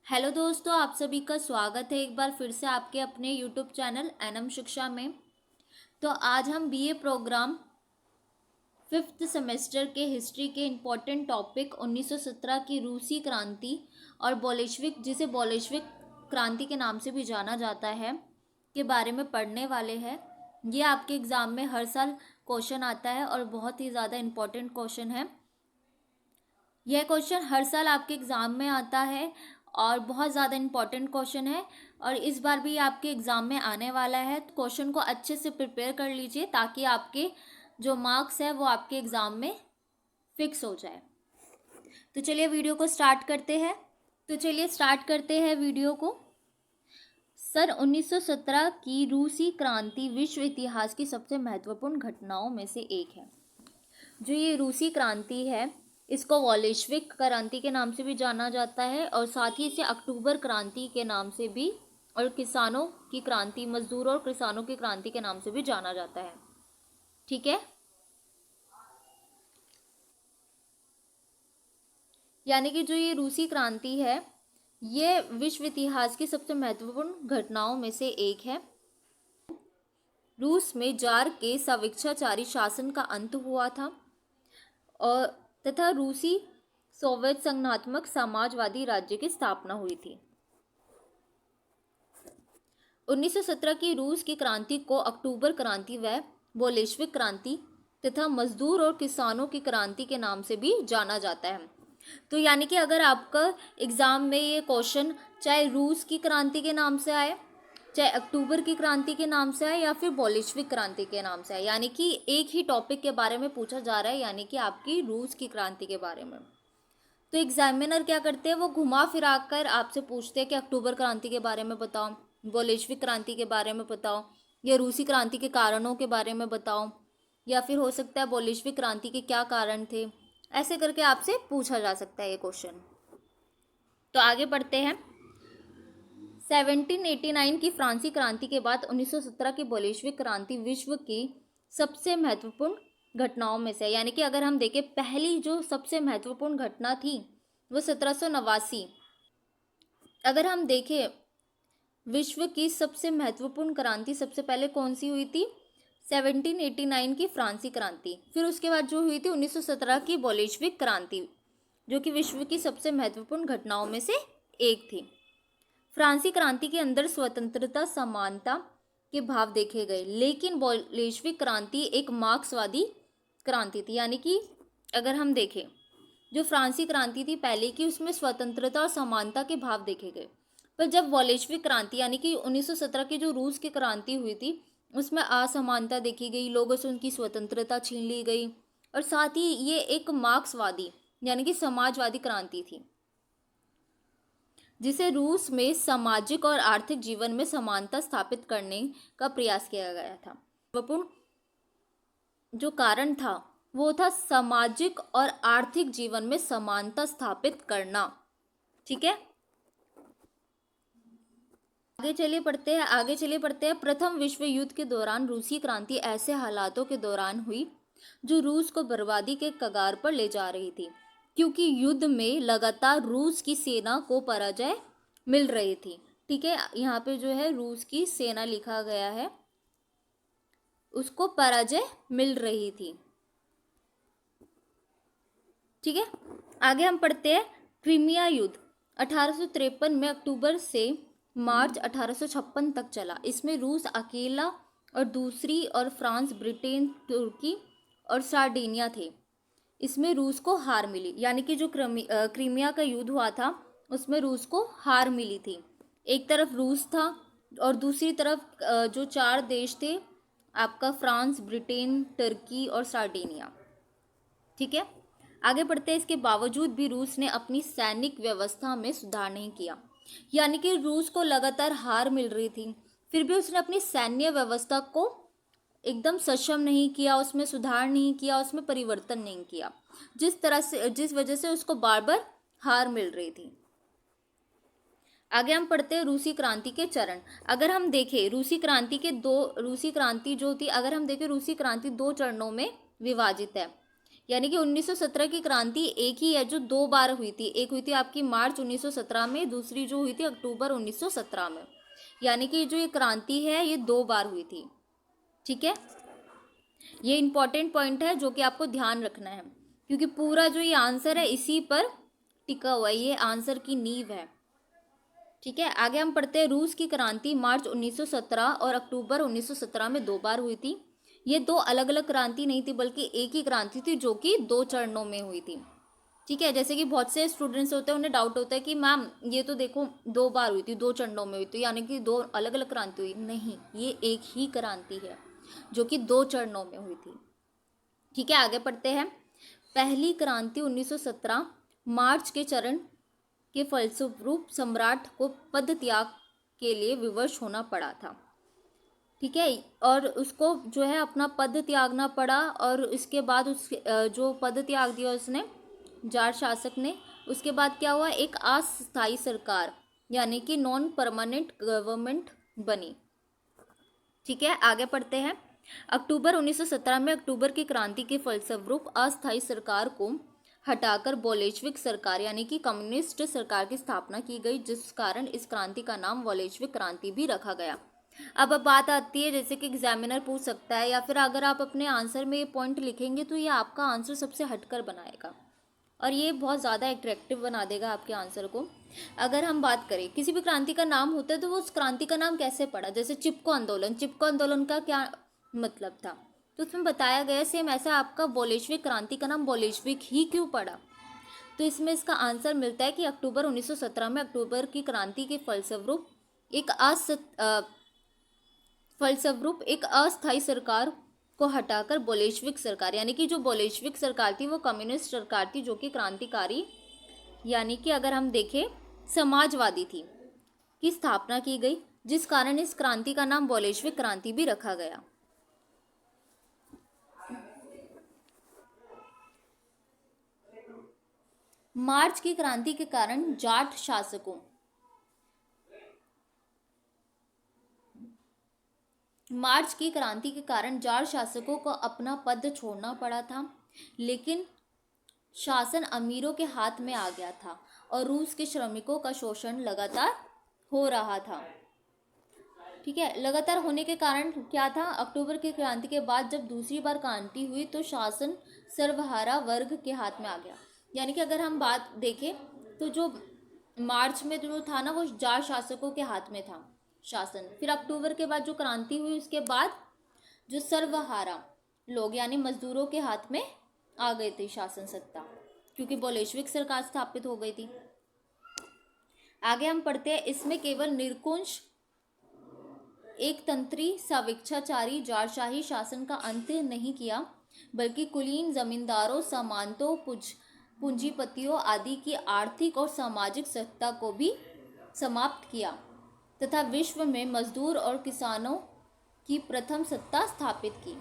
Hello दोस्तों, आप सभी का स्वागत है एक बार फिर से आपके अपने यूट्यूब चैनल एनएम शिक्षा में। तो आज हम बीए प्रोग्राम फिफ्थ सेमेस्टर के हिस्ट्री के इम्पोर्टेंट टॉपिक 1917 की रूसी क्रांति और बोल्शेविक, जिसे बोल्शेविक क्रांति के नाम से भी जाना जाता है, के बारे में पढ़ने वाले हैं। ये आपके एग्ज़ाम में हर साल क्वेश्चन आता है और बहुत ही ज़्यादा इम्पोर्टेंट क्वेश्चन है। यह क्वेश्चन हर साल आपके एग्ज़ाम में आता है और बहुत ज़्यादा इम्पॉर्टेंट क्वेश्चन है और इस बार भी आपके एग्ज़ाम में आने वाला है। तो क्वेश्चन को अच्छे से प्रिपेयर कर लीजिए ताकि आपके जो मार्क्स है वो आपके एग्ज़ाम में फिक्स हो जाए। तो चलिए वीडियो को स्टार्ट करते हैं वीडियो को। सन 1917 की रूसी क्रांति विश्व इतिहास की सबसे महत्वपूर्ण घटनाओं में से एक है। जो ये रूसी क्रांति है इसको बोल्शेविक क्रांति के नाम से भी जाना जाता है और साथ ही इसे अक्टूबर क्रांति के नाम से भी और किसानों की क्रांति, मजदूरों और किसानों की क्रांति के नाम से भी जाना जाता है। ठीक है, यानी कि जो ये रूसी क्रांति है ये विश्व इतिहास की सबसे महत्वपूर्ण घटनाओं में से एक है। रूस में जार के स्वेच्छाचारी शासन का अंत हुआ था और तथा रूसी सोवियत संघात्मक समाजवादी राज्य की स्थापना हुई थी। 1917 की रूस की क्रांति को अक्टूबर क्रांति व बोल्शेविक क्रांति तथा मजदूर और किसानों की क्रांति के नाम से भी जाना जाता है। तो यानी कि अगर आपका एग्ज़ाम में ये क्वेश्चन चाहे रूस की क्रांति के नाम से आए, चाहे अक्टूबर की क्रांति के नाम से आए या फिर बोल्शेविक क्रांति के नाम से आए, यानी कि एक ही टॉपिक के बारे में पूछा जा रहा है, यानी कि आपकी रूस की क्रांति के बारे में। तो एग्जामिनर क्या करते हैं, वो घुमा फिरा कर आपसे पूछते हैं कि अक्टूबर क्रांति के बारे में बताओ, बोल्शेविक क्रांति के बारे में बताओ, या रूसी क्रांति के कारणों के बारे में बताओ, या फिर हो सकता है बोल्शेविक क्रांति के क्या कारण थे। ऐसे करके आपसे पूछा जा सकता है ये क्वेश्चन। तो आगे बढ़ते हैं। 1789 की फ्रांसी क्रांति के बाद 1917 की बोल्शेविक क्रांति विश्व की सबसे महत्वपूर्ण घटनाओं में से, यानी कि अगर हम देखें पहली जो सबसे महत्वपूर्ण घटना थी वो 1789। अगर हम देखें विश्व की सबसे महत्वपूर्ण क्रांति सबसे पहले कौन सी हुई थी, 1789 की फ्रांसी क्रांति। फिर उसके बाद जो हुई थी 1917 की बोल्शेविक क्रांति, जो कि विश्व की सबसे महत्वपूर्ण घटनाओं में से एक थी। फ्रांसी क्रांति के अंदर स्वतंत्रता, समानता के भाव देखे गए, लेकिन बोल्शेविक क्रांति एक मार्क्सवादी क्रांति थी। यानी कि अगर हम देखें जो फ्रांसी क्रांति थी पहले की, उसमें स्वतंत्रता और समानता के भाव देखे गए, पर जब बोल्शेविक क्रांति यानी कि 1917 की जो रूस की क्रांति हुई थी उसमें असमानता देखी गई, लोगों से उनकी स्वतंत्रता छीन ली गई और साथ ही ये एक मार्क्सवादी यानी कि समाजवादी क्रांति थी, जिसे रूस में सामाजिक और आर्थिक जीवन में समानता स्थापित करने का प्रयास किया गया था। महत्वपूर्ण जो कारण था वो था सामाजिक और आर्थिक जीवन में समानता स्थापित करना। ठीक है, आगे चलिए पढ़ते हैं। प्रथम विश्व युद्ध के दौरान रूसी क्रांति ऐसे हालातों के दौरान हुई जो रूस को बर्बादी के कगार पर ले जा रही थी, क्योंकि युद्ध में लगातार रूस की सेना को पराजय मिल रही थी। ठीक है, यहाँ पे जो है रूस की सेना लिखा गया है, उसको पराजय मिल रही थी। ठीक है, आगे हम पढ़ते हैं। क्रीमिया युद्ध 1853 में अक्टूबर से मार्च 1856 तक चला। इसमें रूस अकेला और दूसरी और फ्रांस, ब्रिटेन, तुर्की और सार्डिनिया थे। इसमें रूस को हार मिली, यानी कि जो क्रीमिया का युद्ध हुआ था उसमें रूस को हार मिली थी। एक तरफ रूस था और दूसरी तरफ जो 4 देश थे आपका फ्रांस, ब्रिटेन, तुर्की और सार्डिनिया। ठीक है, आगे बढ़ते हैं। इसके बावजूद भी रूस ने अपनी सैनिक व्यवस्था में सुधार नहीं किया, यानी कि रूस को लगातार हार मिल रही थी, फिर भी उसने अपनी सैन्य व्यवस्था को एकदम सक्षम नहीं किया, उसमें सुधार नहीं किया, उसमें परिवर्तन नहीं किया, जिस वजह से उसको बार बार हार मिल रही थी। आगे हम पढ़ते हैं रूसी क्रांति के चरण। अगर हम देखें रूसी क्रांति जो थी, अगर हम देखें रूसी क्रांति 2 चरणों में विभाजित है, यानी कि 1917 की क्रांति एक ही है जो 2 बार हुई थी। एक हुई थी आपकी मार्च 1917 में, दूसरी जो हुई थी अक्टूबर 1917 में। यानी कि जो ये क्रांति है ये 2 बार हुई थी। ठीक है, ये इंपॉर्टेंट पॉइंट है जो कि आपको ध्यान रखना है, क्योंकि पूरा जो ये आंसर है इसी पर टिका हुआ है, ये आंसर की नींव है। ठीक है, आगे हम पढ़ते हैं। रूस की क्रांति मार्च 1917 और अक्टूबर 1917 में 2 बार हुई थी। ये 2 अलग अलग क्रांति नहीं थी, बल्कि एक ही क्रांति थी जो कि 2 चरणों में हुई थी। ठीक है, जैसे कि बहुत से स्टूडेंट्स होते हैं, उन्हें डाउट होता है कि मैम ये तो देखो 2 बार हुई थी, 2 चरणों में हुई थी, यानी कि 2 अलग अलग क्रांति हुई। नहीं, ये एक ही क्रांति है जो कि 2 चरणों में हुई थी। ठीक है, आगे पढ़ते हैं। पहली क्रांति 1917 मार्च के चरण के फलस्वरूप सम्राट को पद त्याग के लिए विवश होना पड़ा था। ठीक है, और उसको जो है अपना पद त्यागना पड़ा, और इसके बाद उसके जो पद त्याग दिया उसने जार शासक ने, उसके बाद क्या हुआ, एक अस्थायी सरकार यानी कि नॉन परमानेंट गवर्नमेंट बनी। ठीक है, आगे पढ़ते हैं। अक्टूबर 1917 में अक्टूबर की क्रांति के फलस्वरूप अस्थायी सरकार को हटाकर बोल्शेविक सरकार यानी कि कम्युनिस्ट सरकार की स्थापना की गई, जिस कारण इस क्रांति का नाम बोल्शेविक क्रांति भी रखा गया। अब बात आती है, जैसे कि एग्जामिनर पूछ सकता है, या फिर अगर आप अपने आंसर में ये पॉइंट लिखेंगे तो ये आपका आंसर सबसे हटकर बनाएगा और ये बहुत ज़्यादा अट्रैक्टिव बना देगा आपके आंसर को। अगर हम बात करें, किसी भी क्रांति का नाम होता है तो वो उस क्रांति का नाम कैसे पड़ा, जैसे चिपको आंदोलन, चिपको आंदोलन का क्या मतलब था, तो उसमें बताया गया सेम ऐसा आपका बोल्शेविक क्रांति का नाम बोल्शेविक ही क्यों पड़ा। तो इसमें इसका आंसर मिलता है कि अक्टूबर 1917 में अक्टूबर की क्रांति के फलस्वरूप एक अस्थायी सरकार को हटाकर बोल्शेविक सरकार यानी कि जो बोल्शेविक सरकार थी वो कम्युनिस्ट सरकार थी, जो कि क्रांतिकारी यानी कि अगर हम देखें समाजवादी थी, की स्थापना की गई, जिस कारण इस क्रांति का नाम बोल्शेविक क्रांति भी रखा गया। मार्च की क्रांति के कारण जाट शासकों मार्च की क्रांति के कारण जाट शासकों को अपना पद छोड़ना पड़ा था, लेकिन शासन अमीरों के हाथ में आ गया था और रूस के श्रमिकों का शोषण लगातार हो रहा था। ठीक है, लगातार होने के कारण क्या था, अक्टूबर की क्रांति के बाद जब दूसरी बार क्रांति हुई तो शासन सर्वहारा वर्ग के हाथ में आ गया। यानी कि अगर हम बात देखें तो जो मार्च में जो था ना वो जाट शासकों के हाथ में था शासन, फिर अक्टूबर के बाद जो क्रांति हुई उसके बाद जो सर्वहारा लोग यानी मजदूरों के हाथ में आ गई थी शासन सत्ता, क्योंकि बोल्शेविक सरकार स्थापित हो गई थी। आगे हम पढ़ते हैं। इसमें केवल निरंकुश एक तंत्री स्वेच्छाचारी जाटशाही शासन का अंत नहीं किया, बल्कि कुलीन जमींदारों, सामंतों, पूंजीपतियों आदि की आर्थिक और सामाजिक सत्ता को भी समाप्त किया तथा विश्व में मजदूर और किसानों की प्रथम सत्ता स्थापित की।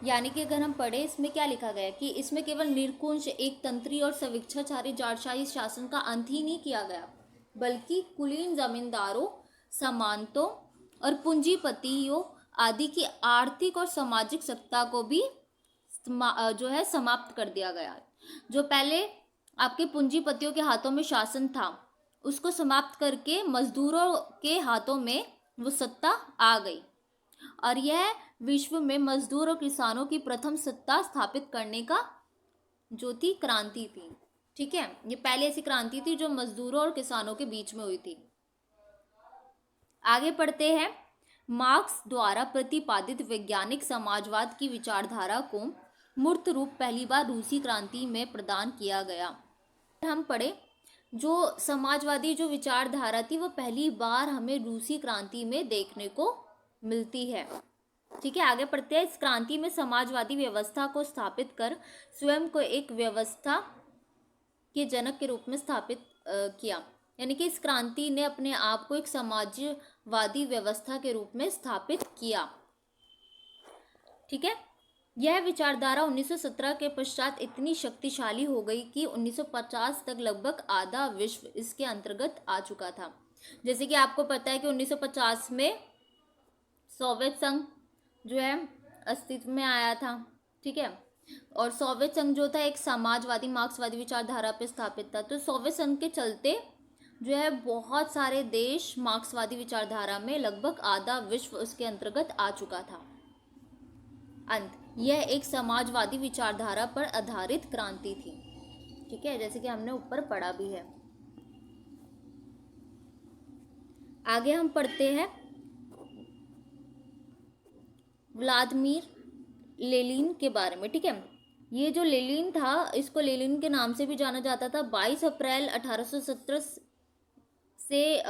यानी कि अगर हम पढ़े इसमें क्या लिखा गया कि इसमें केवल निरंकुश एक तंत्री और स्वेच्छाचारी जाटशाही शासन का अंत ही नहीं किया गया, बल्कि कुलीन जमींदारों, सामंतों और पूंजीपतियों आदि की आर्थिक और सामाजिक सत्ता को भी जो है समाप्त कर दिया गया। जो पहले आपके पूंजीपतियों के हाथों में शासन था उसको समाप्त करके मजदूरों के हाथों में वो सत्ता आ गई, और यह विश्व में मजदूर और किसानों की प्रथम सत्ता स्थापित करने का जो थी क्रांति थी। ठीक है, ये पहले ऐसी क्रांति थी जो मजदूरों और किसानों के बीच में हुई थी। आगे पढ़ते हैं। मार्क्स द्वारा प्रतिपादित वैज्ञानिक समाजवाद की विचारधारा को मूर्त रूप पहली बार रूसी क्रांति में प्रदान किया गया। हम पढ़े जो समाजवादी जो विचारधारा थी वो पहली बार हमें रूसी क्रांति में देखने को मिलती है। ठीक है, आगे पढ़ते हैं। इस क्रांति में समाजवादी व्यवस्था को स्थापित कर स्वयं को एक व्यवस्था के जनक के रूप में स्थापित किया। यानी कि इस क्रांति ने अपने आप को एक समाजवादी व्यवस्था के रूप में स्थापित किया। ठीक है, यह विचारधारा 1917 के पश्चात इतनी शक्तिशाली हो गई कि 1950 तक लगभग आधा विश्व इसके अंतर्गत आ चुका था। जैसे कि आपको पता है कि 1950 में सोवियत संघ जो है अस्तित्व में आया था। ठीक है, और सोवियत संघ जो था एक समाजवादी मार्क्सवादी विचारधारा पे स्थापित था। तो सोवियत संघ के चलते जो है बहुत सारे देश मार्क्सवादी विचारधारा में, लगभग आधा विश्व उसके अंतर्गत आ चुका था। यह एक समाजवादी विचारधारा पर आधारित क्रांति थी। ठीक है, जैसे कि हमने ऊपर पढ़ा भी है। आगे हम पढ़ते हैं व्लादिमीर लेनिन के बारे में। ठीक है, ये जो लेनिन था, इसको लेनिन के नाम से भी जाना जाता था। 22 अप्रैल 1817 से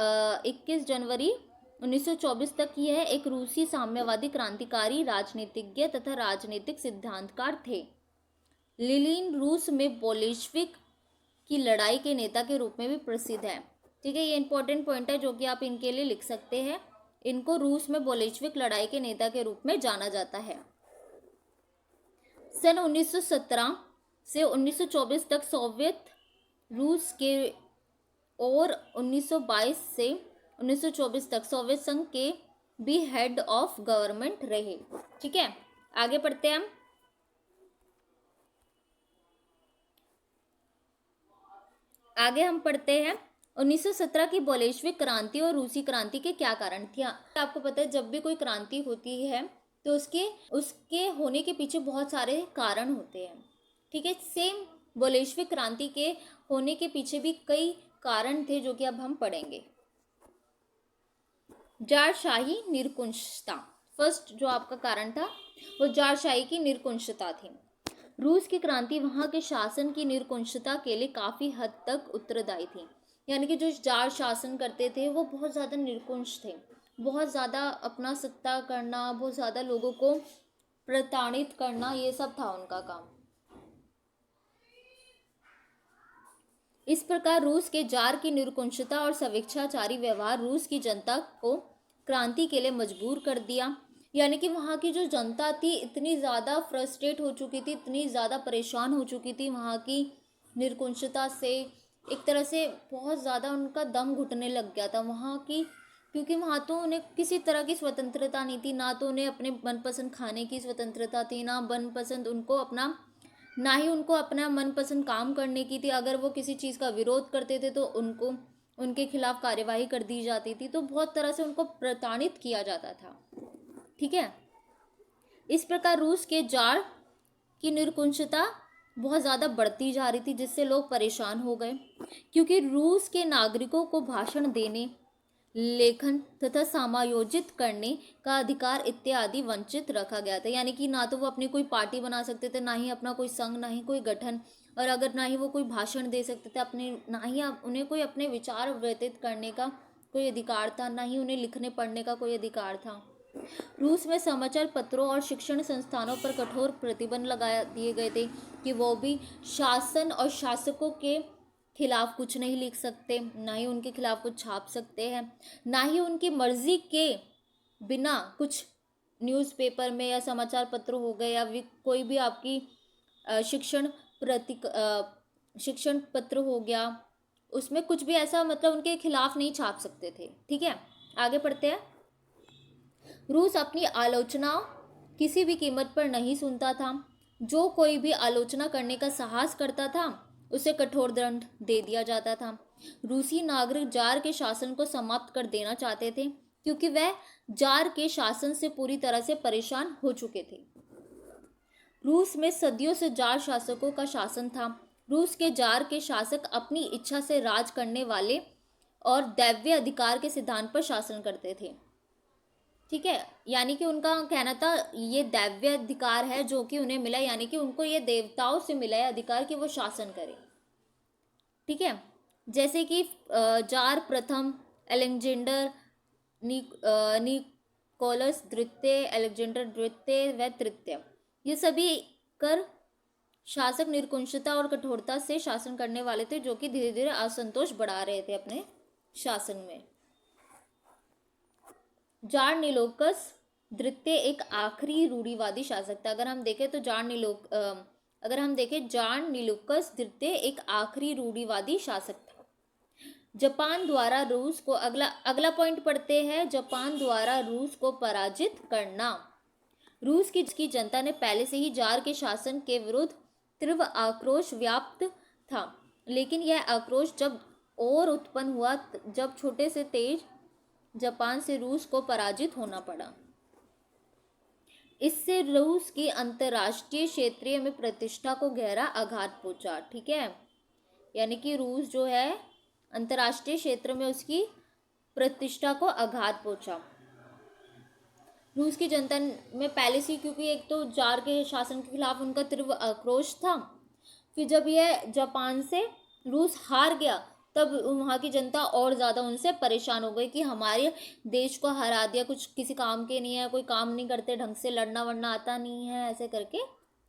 21 जनवरी 1924 तक यह एक रूसी साम्यवादी क्रांतिकारी, राजनीतिज्ञ तथा राजनीतिक सिद्धांतकार थे। लेनिन रूस में बोल्शेविक की लड़ाई के नेता के रूप में भी प्रसिद्ध है। ठीक है, ये इंपॉर्टेंट पॉइंट है जो कि आप इनके लिए लिख सकते हैं। इनको रूस में बोल्शेविक लड़ाई के नेता के रूप में जाना जाता है। सन 1917 से 1924 तक सोवियत रूस के और 1922 से 1924 तक सोवियत संघ के भी हेड ऑफ गवर्नमेंट रहे। ठीक है, आगे पढ़ते हैं हम। आगे हम पढ़ते हैं 1917 की बोल्शेविक क्रांति और रूसी क्रांति के क्या कारण थे। आपको पता है जब भी कोई क्रांति होती है तो उसके होने के पीछे बहुत सारे कारण होते हैं। ठीक है, सेम बोल्शेविक क्रांति के होने के पीछे भी कई कारण थे जो कि अब हम पढ़ेंगे। जारशाही निरंकुशता, फर्स्ट जो आपका कारण था वो जारशाही की निरंकुशता थी। रूस की क्रांति वहां के शासन की निरंकुशता के लिए काफी हद तक उत्तरदायी थी। यानी कि जो जार शासन करते थे वो बहुत ज़्यादा निरंकुश थे, बहुत ज़्यादा अपना सत्ता करना, बहुत ज़्यादा लोगों को प्रताड़ित करना, ये सब था उनका काम। इस प्रकार रूस के जार की निरंकुशता और स्वेच्छाचारी व्यवहार रूस की जनता को क्रांति के लिए मजबूर कर दिया। यानी कि वहाँ की जो जनता थी इतनी ज़्यादा फ्रस्ट्रेट हो चुकी थी, इतनी ज़्यादा परेशान हो चुकी थी वहाँ की निरंकुशता से, एक तरह से बहुत ज़्यादा उनका दम घुटने लग गया था वहाँ की, क्योंकि वहाँ तो उन्हें किसी तरह की स्वतंत्रता नहीं थी। ना तो उन्हें अपने मनपसंद खाने की स्वतंत्रता थी, ना मनपसंद उनको अपना, ना ही उनको अपना मनपसंद काम करने की थी। अगर वो किसी चीज़ का विरोध करते थे तो उनको उनके खिलाफ कार्यवाही कर दी जाती थी। तो बहुत तरह से उनको प्रताड़ित किया जाता था। ठीक है, इस प्रकार रूस के जार की निरंकुशता बहुत ज़्यादा बढ़ती जा रही थी, जिससे लोग परेशान हो गए, क्योंकि रूस के नागरिकों को भाषण देने, लेखन तथा समायोजित करने का अधिकार इत्यादि वंचित रखा गया था। यानी कि ना तो वो अपनी कोई पार्टी बना सकते थे, ना ही अपना कोई संघ, ना ही कोई गठन, और अगर ना ही वो कोई भाषण दे सकते थे अपने, ना ही उन्हें कोई अपने विचार व्यतीत करने का कोई अधिकार था, ना ही उन्हें लिखने पढ़ने का कोई अधिकार था। रूस में समाचार पत्रों और शिक्षण संस्थानों पर कठोर प्रतिबंध लगा दिए गए थे कि वो भी शासन और शासकों के खिलाफ कुछ नहीं लिख सकते, ना ही उनके खिलाफ कुछ छाप सकते हैं, ना ही उनकी मर्जी के बिना कुछ न्यूज़पेपर में या समाचार पत्र हो गए या कोई भी आपकी शिक्षण पत्र हो गया, उसमें कुछ भी ऐसा मतलब उनके खिलाफ नहीं छाप सकते थे। ठीक है, आगे पढ़ते हैं। रूस अपनी आलोचना किसी भी कीमत पर नहीं सुनता था। जो कोई भी आलोचना करने का साहस करता था उसे कठोर दंड दे दिया जाता था। रूसी नागरिक जार के शासन को समाप्त कर देना चाहते थे, क्योंकि वह जार के शासन से पूरी तरह से परेशान हो चुके थे। रूस में सदियों से जार शासकों का शासन था। रूस के जार के शासक अपनी इच्छा से राज करने वाले और दैव्य अधिकार के सिद्धांत पर शासन करते थे। ठीक है, यानी कि उनका कहना था ये दैव्य अधिकार है जो कि उन्हें मिला, यानी कि उनको ये देवताओं से मिला है अधिकार कि वो शासन करें। ठीक है, जैसे कि जार प्रथम, अलेक्जेंडर, निकोलस द्वितीय, अलेक्जेंडर द्वितीय व तृतीय, ये सभी कर शासक निरंकुशता और कठोरता से शासन करने वाले थे, जो कि धीरे धीरे असंतोष बढ़ा रहे थे अपने शासन में। जार निकोलस द्वितीय एक आखिरी रूढ़िवादी शासक था। अगर हम देखें तो जार निकोलस द्वितीय एक आखिरी रूढ़िवादी शासक था। जापान द्वारा रूस को, अगला पॉइंट पढ़ते हैं, जापान द्वारा रूस को पराजित करना। रूस की जनता ने पहले से ही जार के शासन के विरुद्ध तीव्र आक्रोश व्याप्त था, लेकिन यह आक्रोश जब और उत्पन्न हुआ जब छोटे से तेज जापान से रूस को पराजित होना पड़ा। इससे रूस की अंतर्राष्ट्रीय क्षेत्रीय में प्रतिष्ठा को गहरा आघात पहुंचा। ठीक है, यानी कि रूस जो है अंतर्राष्ट्रीय क्षेत्र में उसकी प्रतिष्ठा को आघात पहुंचा। रूस की जनता में पहले से, क्योंकि एक तो जार के शासन के खिलाफ उनका तीव्र आक्रोश था, फिर जब यह जापान से रूस हार गया तब वहाँ की जनता और ज़्यादा उनसे परेशान हो गई कि हमारे देश को हरा दिया, कुछ किसी काम के नहीं है, कोई काम नहीं करते ढंग से, लड़ना वड़ना आता नहीं है, ऐसे करके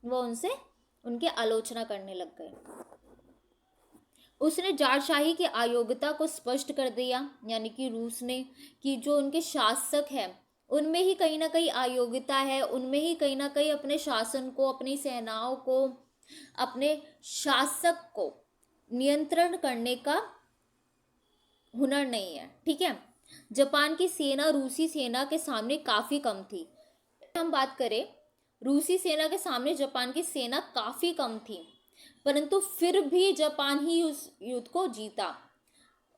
वो उनसे उनकी आलोचना करने लग गए। उसने जारशाही की अयोग्यता को स्पष्ट कर दिया, यानी कि रूस ने, कि जो उनके शासक हैं उनमें ही कहीं ना कहीं अयोग्यता है, उनमें ही कहीं ना कहीं अपने शासन को, अपनी सेनाओं को, अपने शासक को नियंत्रण करने का हुनर नहीं है। ठीक है, जापान की सेना रूसी सेना के सामने काफ़ी कम थी। हम बात करें, रूसी सेना के सामने जापान की सेना काफ़ी कम थी, परंतु फिर भी जापान ही उस युद्ध को जीता।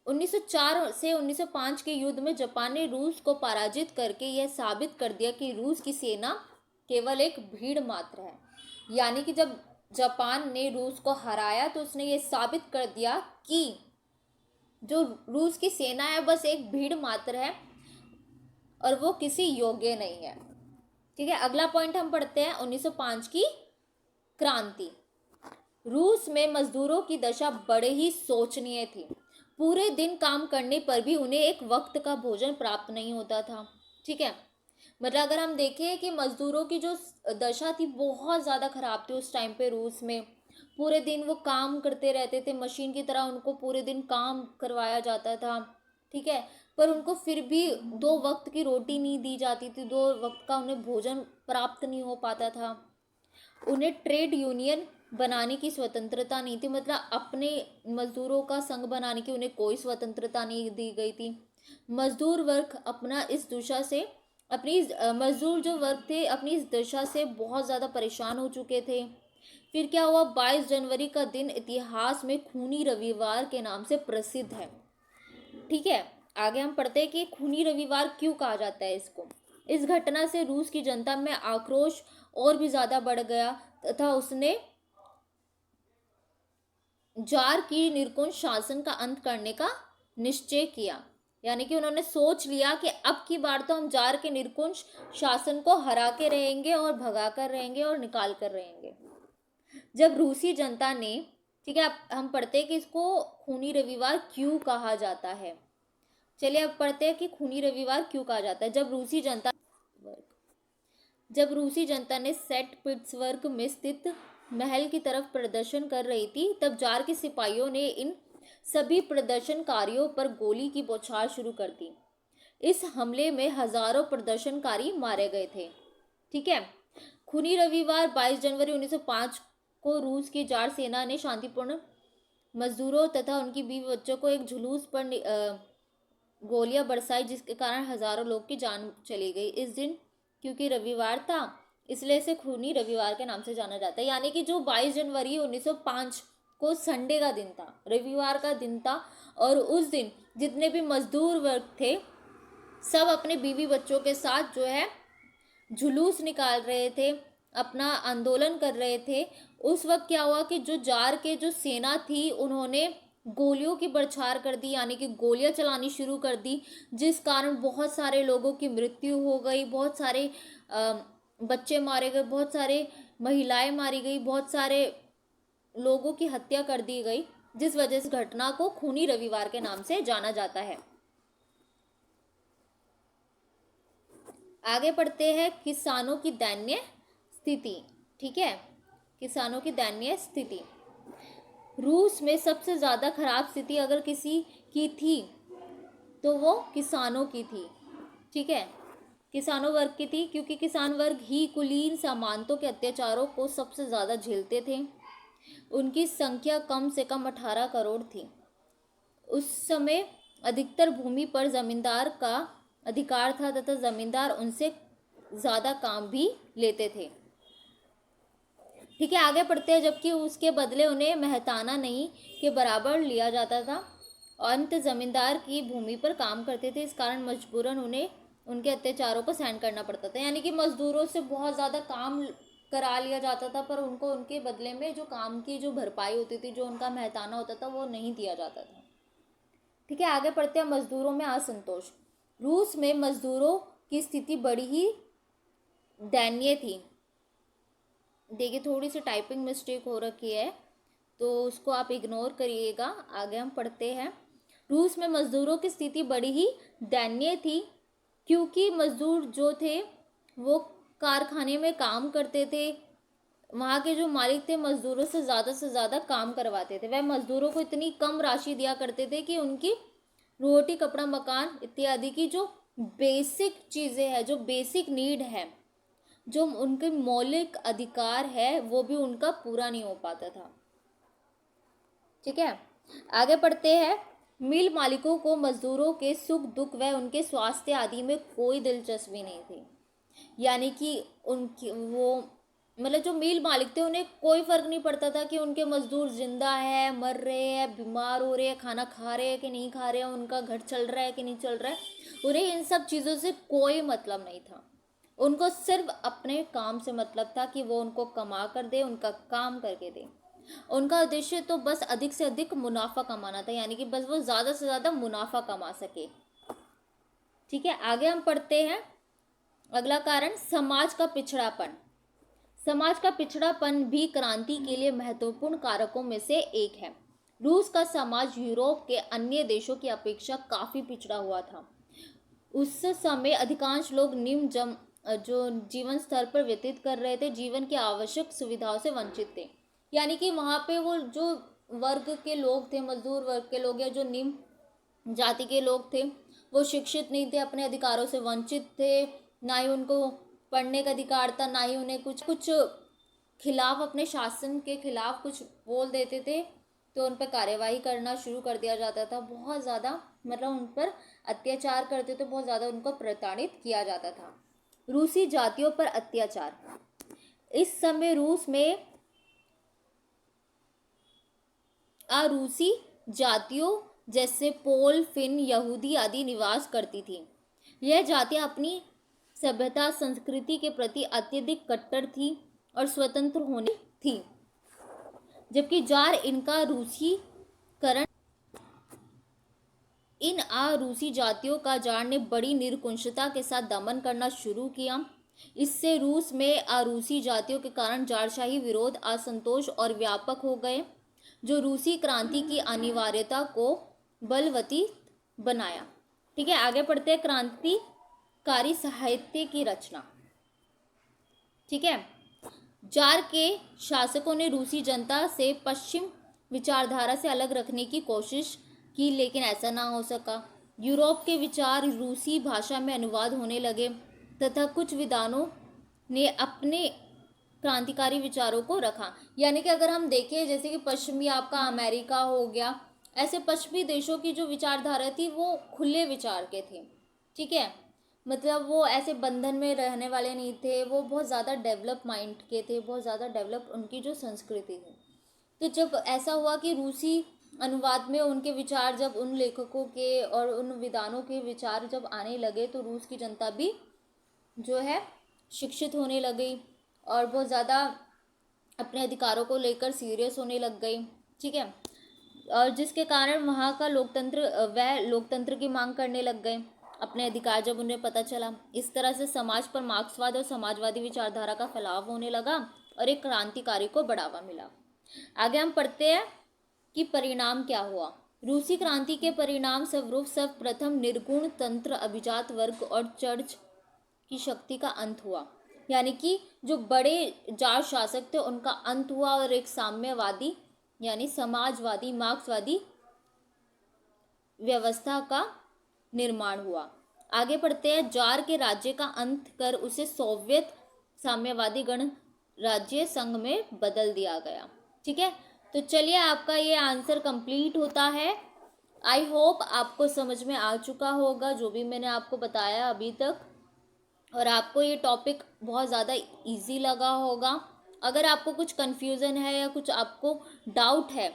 1904 से 1905 के युद्ध में जापान ने रूस को पराजित करके यह साबित कर दिया कि रूस की सेना केवल एक भीड़ मात्र है। यानी कि जब जापान ने रूस को हराया तो उसने ये साबित कर दिया कि जो रूस की सेना है बस एक भीड़ मात्र है और वो किसी योग्य नहीं है। ठीक है, अगला पॉइंट हम पढ़ते हैं 1905 की क्रांति। रूस में मजदूरों की दशा बड़े ही शोचनीय थी। पूरे दिन काम करने पर भी उन्हें एक वक्त का भोजन प्राप्त नहीं होता था। ठीक है, मतलब अगर हम देखें कि मजदूरों की जो दशा थी बहुत ज़्यादा खराब थी उस टाइम पे रूस में। पूरे दिन वो काम करते रहते थे, मशीन की तरह उनको पूरे दिन काम करवाया जाता था। ठीक है, पर उनको फिर भी 2 वक्त की रोटी नहीं दी जाती थी, 2 वक्त का उन्हें भोजन प्राप्त नहीं हो पाता था। उन्हें ट्रेड यूनियन बनाने की स्वतंत्रता नहीं थी, मतलब अपने मजदूरों का संघ बनाने की उन्हें कोई स्वतंत्रता नहीं दी गई थी। मजदूर वर्ग अपना इस दशा से मजदूर जो वर्ग थे अपनी इस दशा से बहुत ज़्यादा परेशान हो चुके थे। फिर क्या हुआ, 22 जनवरी का दिन इतिहास में खूनी रविवार के नाम से प्रसिद्ध है। ठीक है, आगे हम पढ़ते हैं कि खूनी रविवार क्यों कहा जाता है इसको। इस घटना से रूस की जनता में आक्रोश और भी ज़्यादा बढ़ गया तथा उसने जार की निरंकुश शासन का अंत करने का निश्चय किया। यानी कि उन्होंने सोच लिया कि अब की बार तो हम जार के निरंकुश शासन को हरा के रहेंगे और भगा कर रहेंगे और निकाल कर रहेंगे। जब रूसी जनता ने, ठीक है, अब हम पढ़ते हैं कि इसको खूनी रविवार क्यों कहा जाता है। चलिए अब पढ़ते हैं कि खूनी रविवार क्यों कहा जाता है। जब रूसी जनता ने सेंट पीटर्सबर्ग में स्थित महल की तरफ प्रदर्शन कर रही थी तब जार के सिपाहियों ने इन सभी प्रदर्शनकारियों पर गोली की बौछार शुरू कर दी। इस हमले में हजारों प्रदर्शनकारी मारे गए थे। ठीक है, खूनी रविवार 22 जनवरी 1905 को रूस की जार सेना ने शांतिपूर्ण मजदूरों तथा उनकी बीवी बच्चों को एक जुलूस पर गोलियां बरसाई, जिसके कारण हजारों लोग की जान चली गई। इस दिन क्योंकि रविवार था इसलिए इसे खूनी रविवार के नाम से जाना जाता है। यानी कि जो 22 जनवरी 1905 को संडे का दिन था, रविवार का दिन था, और उस दिन जितने भी मजदूर वर्ग थे सब अपने बीवी बच्चों के साथ जो है जुलूस निकाल रहे थे, अपना आंदोलन कर रहे थे। उस वक्त क्या हुआ कि जो जार के जो सेना थी उन्होंने गोलियों की बौछार कर दी, यानी कि गोलियां चलानी शुरू कर दी, जिस कारण बहुत सारे लोगों की मृत्यु हो गई, बहुत सारे बच्चे मारे गए, बहुत सारे महिलाएं मारी गई, बहुत सारे लोगों की हत्या कर दी गई, जिस वजह से घटना को खूनी रविवार के नाम से जाना जाता है। आगे पढ़ते हैं किसानों की दयनीय स्थिति। ठीक है, किसानों की दयनीय स्थिति। रूस में सबसे ज़्यादा खराब स्थिति अगर किसी की थी तो वो किसानों की थी। ठीक है, किसानों वर्ग की थी, क्योंकि किसान वर्ग ही कुलीन सामंतों के अत्याचारों को सबसे ज़्यादा झेलते थे। उनकी संख्या कम से कम 18 करोड़ थी। उस समय अधिकतर भूमि पर जमींदार का अधिकार था तथा जमींदार उनसे ज़्यादा काम भी लेते थे। ठीक है, आगे पढ़ते हैं। जबकि उसके बदले उन्हें मेहताना नहीं के बराबर लिया जाता था। अंत जमींदार की भूमि पर काम करते थे, इस कारण मजबूरन उन्हें उनके अत्याचारों को सहन करना पड़ता था। यानी कि मजदूरों से बहुत ज़्यादा काम करा लिया जाता था, पर उनको उनके बदले में जो काम की जो भरपाई होती थी, जो उनका मेहताना होता था, वो नहीं दिया जाता था। ठीक है, आगे पढ़ते हैं। मजदूरों में असंतोष। रूस में मजदूरों की स्थिति बड़ी ही दयनीय थी। देखिए, थोड़ी सी टाइपिंग मिस्टेक हो रखी है, तो उसको आप इग्नोर करिएगा। आगे हम पढ़ते हैं। रूस में मजदूरों की स्थिति बड़ी ही दयनीय थी, क्योंकि मजदूर जो थे वो कारखाने में काम करते थे। वहाँ के जो मालिक थे मजदूरों से ज़्यादा काम करवाते थे। वह मजदूरों को इतनी कम राशि दिया करते थे कि उनकी रोटी, कपड़ा, मकान इत्यादि की जो बेसिक चीज़ें हैं, जो बेसिक नीड है, जो उनके मौलिक अधिकार है, वो भी उनका पूरा नहीं हो पाता था। ठीक है, आगे पढ़ते हैं। मिल मालिकों को मजदूरों के सुख दुख व उनके स्वास्थ्य आदि में कोई दिलचस्पी नहीं थी। यानी कि उनकी वो मतलब जो मिल मालिक थे उन्हें कोई फर्क नहीं पड़ता था कि उनके मजदूर जिंदा है, मर रहे हैं, बीमार हो रहे हैं, खाना खा रहे हैं कि नहीं खा रहे हैं, उनका घर चल रहा है कि नहीं चल रहा है। उन्हें इन सब चीज़ों से कोई मतलब नहीं था। उनको सिर्फ अपने काम से मतलब था कि वो उनको कमा कर दे, उनका काम करके दे। उनका उद्देश्य तो बस अधिक से अधिक मुनाफा कमाना था, यानी कि बस वो ज़्यादा से ज़्यादा मुनाफा कमा सके। ठीक है, आगे हम पढ़ते हैं। अगला कारण, समाज का पिछड़ापन। समाज का पिछड़ापन भी क्रांति के लिए महत्वपूर्ण कारकों में से एक है। रूस का समाज यूरोप के अन्य देशों की अपेक्षा काफ़ी पिछड़ा हुआ था। उस समय अधिकांश लोग निम्न जो जीवन स्तर पर व्यतीत कर रहे थे, जीवन की आवश्यक सुविधाओं से वंचित थे। यानी कि वहाँ पे वो जो वर्ग के लोग थे, मजदूर वर्ग के लोग या जो निम्न जाति के लोग थे, वो शिक्षित नहीं थे, अपने अधिकारों से वंचित थे। ना ही उनको पढ़ने का अधिकार था, ना ही उन्हें कुछ कुछ खिलाफ, अपने शासन के खिलाफ कुछ बोल देते थे तो उन पर कार्यवाही करना शुरू कर दिया जाता था। बहुत ज़्यादा मतलब उन पर अत्याचार करते थे, बहुत ज़्यादा उनको प्रताड़ित किया जाता था। रूसी जातियों पर अत्याचार। इस समय रूस में अरूसी जातियों जैसे पोल, फिन, यहूदी आदि निवास करती थी। यह जातियां अपनी सभ्यता, संस्कृति के प्रति अत्यधिक कट्टर थी और स्वतंत्र होने थी, जबकि जार इनका रूसीकरण इन अरूसी जातियों का जार ने बड़ी निरंकुशता के साथ दमन करना शुरू किया। इससे रूस में अरूसी जातियों के कारण जारशाही विरोध, असंतोष और व्यापक हो गए, जो रूसी क्रांति की अनिवार्यता को बलवती बनाया। ठीक है, आगे पढ़ते हैं। क्रांतिकारी साहित्य की रचना। ठीक है, जार के शासकों ने रूसी जनता से पश्चिम विचारधारा से अलग रखने की कोशिश की, लेकिन ऐसा ना हो सका। यूरोप के विचार रूसी भाषा में अनुवाद होने लगे तथा कुछ विद्वानों ने अपने क्रांतिकारी विचारों को रखा। यानी कि अगर हम देखें, जैसे कि पश्चिमी आपका अमेरिका हो गया, ऐसे पश्चिमी देशों की जो विचारधारा थी वो खुले विचार के थे। ठीक है, मतलब वो ऐसे बंधन में रहने वाले नहीं थे, वो बहुत ज़्यादा डेवलप माइंड के थे, बहुत ज़्यादा डेवलप उनकी जो संस्कृति थी। तो जब ऐसा हुआ कि रूसी अनुवाद में उनके विचार, जब उन लेखकों के और उन विद्वानों के विचार जब आने लगे, तो रूस की जनता भी जो है शिक्षित होने लगी और बहुत ज़्यादा अपने अधिकारों को लेकर सीरियस होने लग गई। ठीक है, और जिसके कारण वहाँ का लोकतंत्र की मांग करने लग गए, अपने अधिकार जब उन्हें पता चला। इस तरह से समाज पर मार्क्सवाद और समाजवादी विचारधारा का फैलाव होने लगा और एक क्रांतिकारी को बढ़ावा मिला। आगे हम पढ़ते हैं कि परिणाम क्या हुआ। रूसी क्रांति के परिणाम स्वरूप सर्वप्रथम निर्गुण तंत्र, अभिजात वर्ग और चर्च की शक्ति का अंत हुआ। यानी कि जो बड़े जार शासक थे उनका अंत हुआ और एक साम्यवादी यानी समाजवादी, मार्क्सवादी व्यवस्था का निर्माण हुआ। आगे पढ़ते हैं। जार के राज्य का अंत कर उसे सोवियत साम्यवादी गणराज्य संघ में बदल दिया गया। ठीक है, तो चलिए आपका ये आंसर कंप्लीट होता है। आई होप आपको समझ में आ चुका होगा जो भी मैंने आपको बताया अभी तक। और आपको ये टॉपिक बहुत ज़्यादा इजी लगा होगा। अगर आपको कुछ कन्फ्यूज़न है या कुछ आपको डाउट है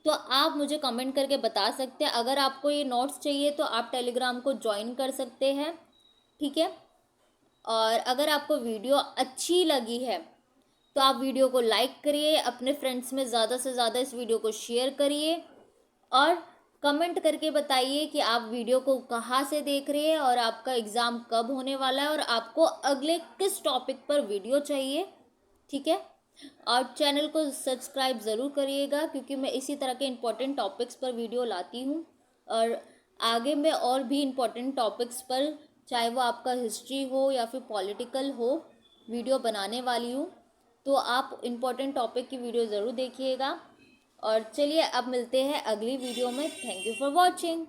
तो आप मुझे कमेंट करके बता सकते हैं। अगर आपको ये नोट्स चाहिए तो आप टेलीग्राम को ज्वाइन कर सकते हैं, ठीक है। और अगर आपको वीडियो अच्छी लगी है तो आप वीडियो को लाइक करिए, अपने फ्रेंड्स में ज़्यादा से ज़्यादा इस वीडियो को शेयर करिए और कमेंट करके बताइए कि आप वीडियो को कहाँ से देख रहे हैं और आपका एग्ज़ाम कब होने वाला है और आपको अगले किस टॉपिक पर वीडियो चाहिए, ठीक है। और चैनल को सब्सक्राइब ज़रूर करिएगा क्योंकि मैं इसी तरह के इम्पोर्टेंट टॉपिक्स पर वीडियो लाती हूँ। और आगे मैं और भी इम्पोर्टेंट टॉपिक्स पर, चाहे वो आपका हिस्ट्री हो या फिर पॉलिटिकल हो, वीडियो बनाने वाली हूँ। तो आप इम्पोर्टेंट टॉपिक की वीडियो ज़रूर देखिएगा। और चलिए अब मिलते हैं अगली वीडियो में। Thank you for watching.